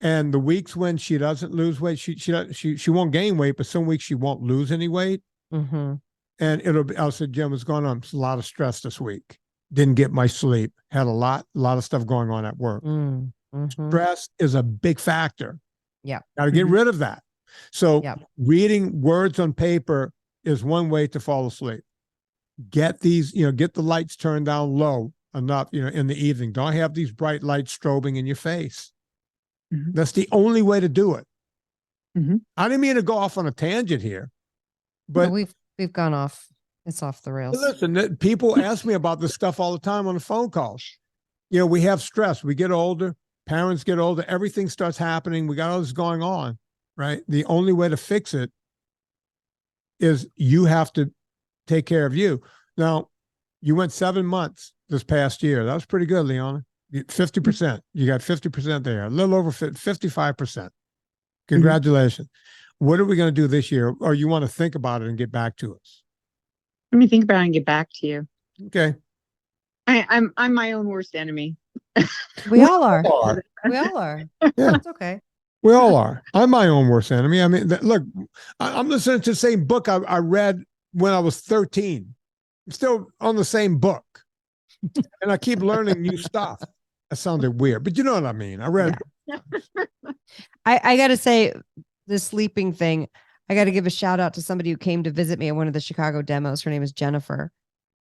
Speaker 1: And the weeks when she doesn't lose weight, she won't gain weight, but some weeks she won't lose any weight. Mm-hmm. And I said, Jen, what's going on? It's a lot of stress this week. Didn't get my sleep. Had a lot of stuff going on at work. Mm-hmm. Stress is a big factor.
Speaker 2: Yeah.
Speaker 1: Got to get rid of that. So reading words on paper is one way to fall asleep. Get get the lights turned down low enough, in the evening. Don't have these bright lights strobing in your face. Mm-hmm. That's the only way to do it. Mm-hmm. I didn't mean to go off on a tangent here, but
Speaker 2: no, we've gone off. It's off the rails.
Speaker 1: Listen, people ask me about this stuff all the time on the phone calls. We have stress. We get older. Parents get older. Everything starts happening. We got all this going on, right? The only way to fix it is you have to take care of you. Now, you went 7 months this past year. That was pretty good, Leona. 50%. You got 50% there. A little over 55%. Congratulations. What are we going to do this year? Or you want to think about it and get back to us?
Speaker 3: Let me think about it and get back to you.
Speaker 1: Okay.
Speaker 3: I'm my own worst enemy.
Speaker 2: We all are. We all are.
Speaker 1: Yeah.
Speaker 2: It's okay.
Speaker 1: We all are. I'm my own worst enemy. I mean, look, I'm listening to the same book I read when I was 13. I'm still on the same book. And I keep learning new stuff. That sounded weird, but you know what I mean. I read.
Speaker 2: Yeah. I got to say, the sleeping thing, I got to give a shout out to somebody who came to visit me at one of the Chicago demos. Her name is Jennifer,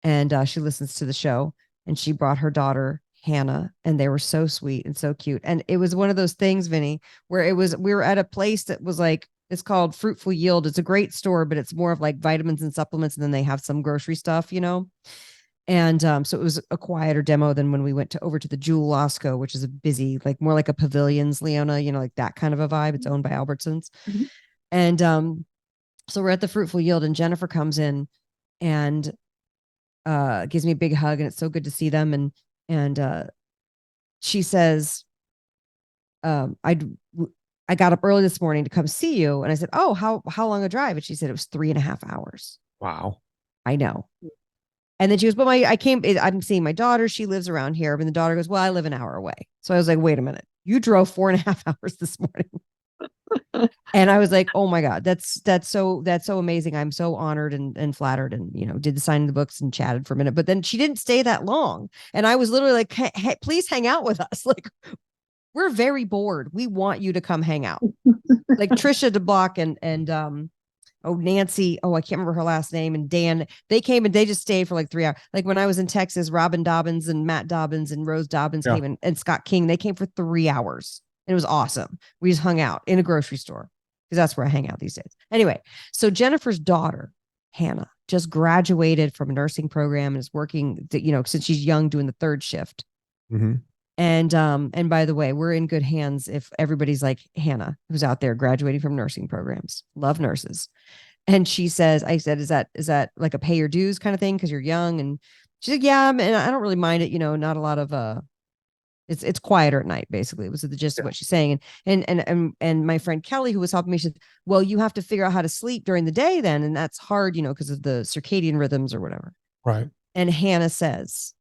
Speaker 2: and she listens to the show, and she brought her daughter, Hannah, and they were so sweet and so cute. And it was one of those things, Vinny, where we were at a place that was like, it's called Fruitful Yield. It's a great store, but it's more of like vitamins and supplements. And then they have some grocery stuff, And so it was a quieter demo than when we went over to the Jewel Osco, which is a busy, like more like a Pavilions, Leona, like that kind of a vibe. It's owned by Albertsons. Mm-hmm. And so we're at the Fruitful Yield, and Jennifer comes in and gives me a big hug, and it's so good to see them. And she says, I got up early this morning to come see you. And I said, oh, how long a drive? And she said it was 3.5 hours.
Speaker 1: Wow.
Speaker 2: I know. And then she goes, I'm seeing my daughter. She lives around here. And the daughter goes, well, I live an hour away. So I was like, wait a minute, you drove 4.5 hours this morning. And I was like, oh my God, that's so amazing. I'm so honored and flattered, and, did the sign of the books and chatted for a minute, but then she didn't stay that long. And I was literally like, hey, please hang out with us. Like, we're very bored. We want you to come hang out. Like Trisha DeBlock and Nancy, I can't remember her last name, and Dan, they came and they just stayed for like 3 hours. Like when I was in Texas, Robin Dobbins and Matt Dobbins and Rose Dobbins came and Scott King, they came for 3 hours. And it was awesome. We just hung out in a grocery store because that's where I hang out these days. Anyway, so Jennifer's daughter, Hannah, just graduated from a nursing program and is working, since she's young, doing the third shift. Mm-hmm. And by the way, we're in good hands if everybody's like Hannah, who's out there graduating from nursing programs. Love nurses. And she says, I said, is that like a pay your dues kind of thing? Cause you're young. And she's like, yeah, and I don't really mind it. Not a lot of, it's quieter at night, basically. It was the gist of what she's saying. And my friend Kelly, who was helping me, she said, well, you have to figure out how to sleep during the day then. And that's hard, because of the circadian rhythms or whatever.
Speaker 1: Right.
Speaker 2: And Hannah says,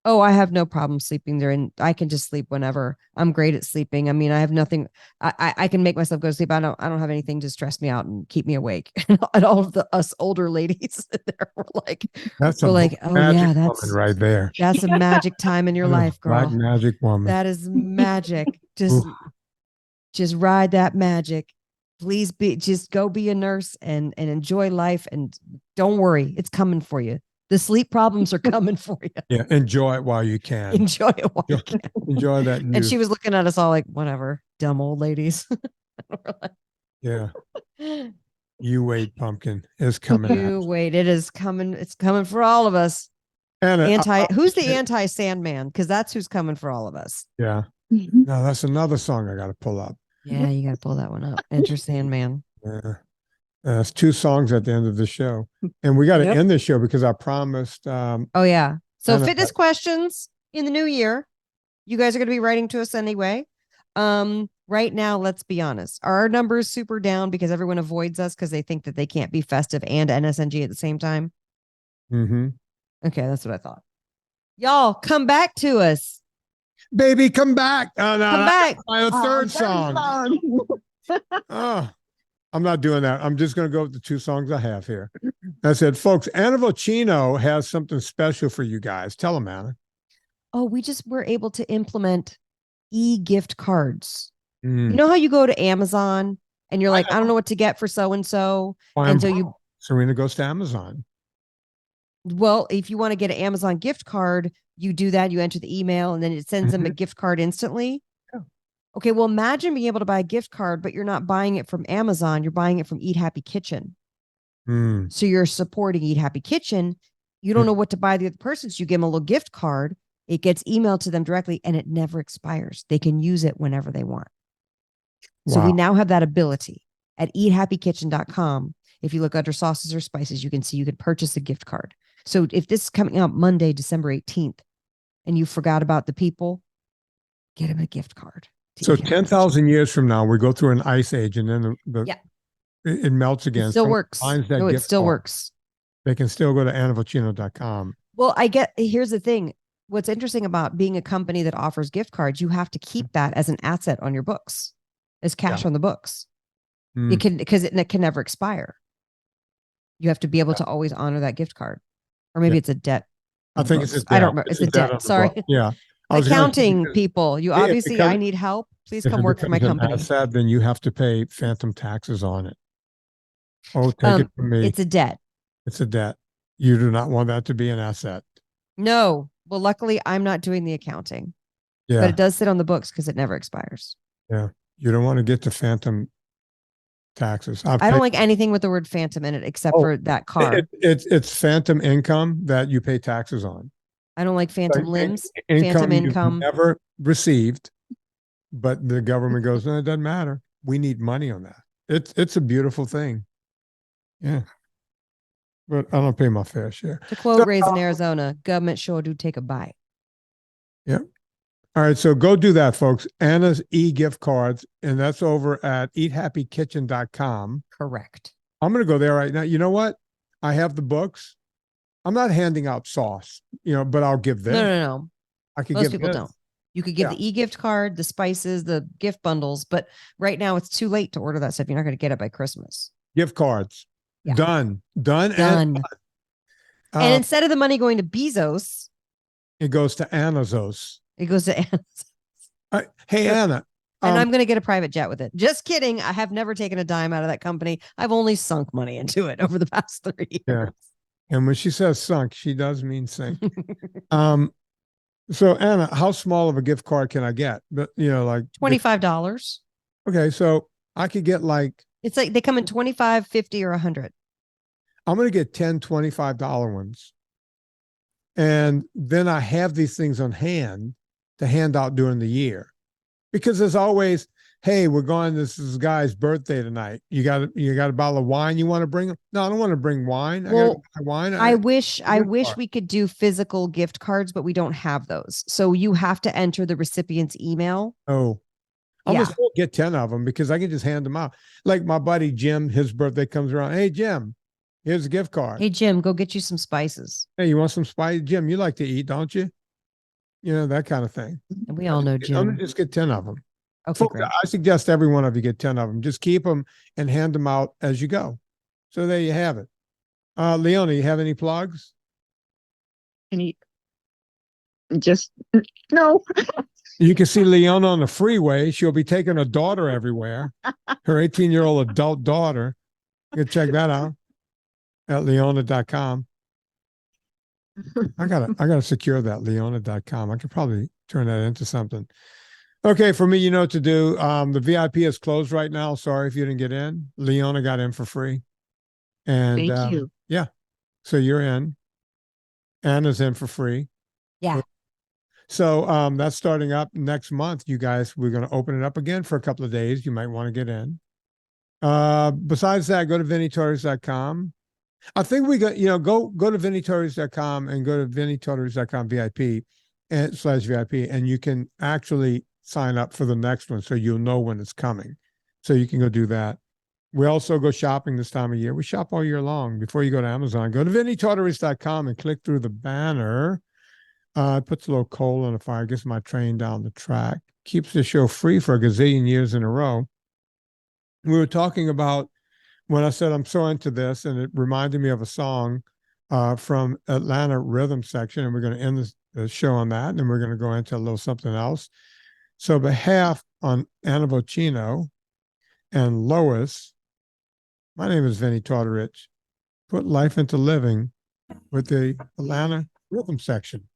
Speaker 2: oh, I have no problem sleeping there, and I can just sleep whenever. I'm great at sleeping. I mean, I have nothing. I can make myself go to sleep. I don't have anything to stress me out and keep me awake. And all of us older ladies there were like, oh yeah, that's
Speaker 1: right there.
Speaker 2: That's a magic time in your life, girl.
Speaker 1: Right, magic woman.
Speaker 2: That is magic. Just ride that magic. Please just go be a nurse and enjoy life, and don't worry, it's coming for you. The sleep problems are coming for you.
Speaker 1: Yeah, enjoy it while you can.
Speaker 2: Enjoy it while you can.
Speaker 1: Enjoy that.
Speaker 2: And she was looking at us all like, whatever, dumb old ladies.
Speaker 1: Yeah. You wait, pumpkin. It's coming.
Speaker 2: You wait. It is coming. It's coming for all of us.
Speaker 1: And
Speaker 2: who's the anti-Sandman? Because that's who's coming for all of us.
Speaker 1: Yeah. No, that's another song I got to pull up.
Speaker 2: Yeah, you got to pull that one up. Enter Sandman.
Speaker 1: Yeah. It's 2 songs at the end of the show, and we got to end the show because I promised. So
Speaker 2: fitness questions in the new year. You guys are going to be writing to us anyway. Right now, let's be honest. Are our numbers super down because everyone avoids us because they think that they can't be festive and NSNG at the same time?
Speaker 1: Mm-hmm.
Speaker 2: Okay, that's what I thought. Y'all, come back to us.
Speaker 1: Baby, come back.
Speaker 2: Come back.
Speaker 1: My third song. Oh. I'm not doing that. I'm just going to go with the 2 songs I have here. I said, folks, Anna Vocino has something special for you guys. Tell them, Anna.
Speaker 2: Oh, we just were able to implement e-gift cards. You know how you go to Amazon and you're like, I don't know what to get for so-and-so. And so
Speaker 1: Serena goes to Amazon.
Speaker 2: Well, if you want to get an Amazon gift card, you do that. You enter the email and then it sends them a gift card instantly. Okay, well, imagine being able to buy a gift card, but you're not buying it from Amazon. You're buying it from Eat Happy Kitchen. So you're supporting Eat Happy Kitchen. You don't know what to buy the other person. So you give them a little gift card. It gets emailed to them directly and it never expires. They can use it whenever they want. So we now have that ability at eathappykitchen.com. If you look under sauces or spices, you can see you could purchase a gift card. So if this is coming out Monday, December 18th, and you forgot about the people, get them a gift card.
Speaker 1: So 10,000 years from now, we go through an ice age and then it melts again.
Speaker 2: It still works. No, it still works.
Speaker 1: They can still go to anavocino.com.
Speaker 2: Well, here's the thing. What's interesting about being a company that offers gift cards, you have to keep that as an asset on your books, as cash on the books. It can, because it can never expire. You have to be able to always honor that gift card, or maybe it's a debt.
Speaker 1: I think it's a debt.
Speaker 2: I don't remember. It's a debt. Sorry.
Speaker 1: Yeah.
Speaker 2: Accounting people, you obviously, I need help. Please come work for my company.
Speaker 1: Asset, then you have to pay phantom taxes on it. Oh, take it from me.
Speaker 2: It's a debt.
Speaker 1: It's a debt. You do not want that to be an asset.
Speaker 2: No. Well, luckily, I'm not doing the accounting.
Speaker 1: Yeah.
Speaker 2: But it does sit on the books because it never expires.
Speaker 1: Yeah. You don't want to get to phantom taxes.
Speaker 2: I don't like anything with the word phantom in it except for that car.
Speaker 1: It's phantom income that you pay taxes on.
Speaker 2: I don't like phantom limbs. Phantom income
Speaker 1: never received, but the government goes, no, it doesn't matter. We need money on that. It's a beautiful thing. Yeah. But I don't pay my fair share.
Speaker 2: To quote Raised in Arizona, government sure do take a bite.
Speaker 1: Yeah. All right. So go do that, folks. Anna's e-gift cards, and that's over at eathappykitchen.com.
Speaker 2: Correct.
Speaker 1: I'm going to go there right now. You know what? I have the books. I'm not handing out sauce, but I'll give them.
Speaker 2: No.
Speaker 1: I could
Speaker 2: Most people don't. You could give the e-gift card, the spices, the gift bundles, but right now it's too late to order that stuff. You're not going to get it by Christmas.
Speaker 1: Gift cards. Yeah. Done.
Speaker 2: And instead of the money going to Bezos,
Speaker 1: it goes to Anazos.
Speaker 2: It goes to Anna.
Speaker 1: Hey, Anna.
Speaker 2: And I'm going to get a private jet with it. Just kidding. I have never taken a dime out of that company. I've only sunk money into it over the past 3 years.
Speaker 1: Yeah. And when she says sunk, she does mean sink. So Anna, how small of a gift card can I get? But like
Speaker 2: $25.
Speaker 1: Okay. So I could get
Speaker 2: it's like they come in 25, 50, or 100.
Speaker 1: I'm going to get 10 $25 ones. And then I have these things on hand to hand out during the year. Because there's always, hey, we're going, this is guy's birthday tonight. You got a bottle of wine you want to bring? No, I don't want to bring wine.
Speaker 2: Well,
Speaker 1: I got to buy wine.
Speaker 2: I wish we could do physical gift cards, but we don't have those. So you have to enter the recipient's email.
Speaker 1: Oh. I'm going to get 10 of them because I can just hand them out. Like my buddy Jim, his birthday comes around. Hey, Jim, here's a gift card.
Speaker 2: Hey, Jim, go get you some spices.
Speaker 1: Hey, you want some spice? Jim, you like to eat, don't you? That kind of thing.
Speaker 2: And we all know Jim.
Speaker 1: I'm going to just get 10 of them.
Speaker 2: Okay,
Speaker 1: Folks,
Speaker 2: great.
Speaker 1: I suggest every one of you get 10 of them. Just keep them and hand them out as you go. So there you have it. Leona, you have any plugs?
Speaker 3: No.
Speaker 1: You can see Leona on the freeway. She'll be taking her daughter everywhere. Her 18-year-old adult daughter. You can check that out at leona.com. I gotta secure that leona.com. I could probably turn that into something. Okay, for me, you know what to do. The VIP is closed right now. Sorry if you didn't get in. Leona got in for free. And
Speaker 3: thank you.
Speaker 1: Yeah. So you're in. Anna's in for free.
Speaker 2: Yeah.
Speaker 1: So that's starting up next month, you guys. We're going to open it up again for a couple of days. You might want to get in. Besides that, go to VinnieTortorich.com. I think we got, go to VinnieTortorich.com and go to VinnieTortorich.com VIP and /VIP, and you can actually sign up for the next one so you'll know when it's coming. So you can go do that. We also go shopping this time of year. We shop all year long. Before you go to Amazon, go to VinnieTortorich.com and click through the banner. It puts a little coal on the fire, gets my train down the track, keeps the show free for a gazillion years in a row. We were talking about when I said I'm so into this, and it reminded me of a song from Atlanta Rhythm Section, and we're going to end the show on that, and then we're going to go into a little something else. So behalf on Anna Vocino and Lois, my name is Vinnie Tortorich. Put life into living with the Atlanta Rhythm Section.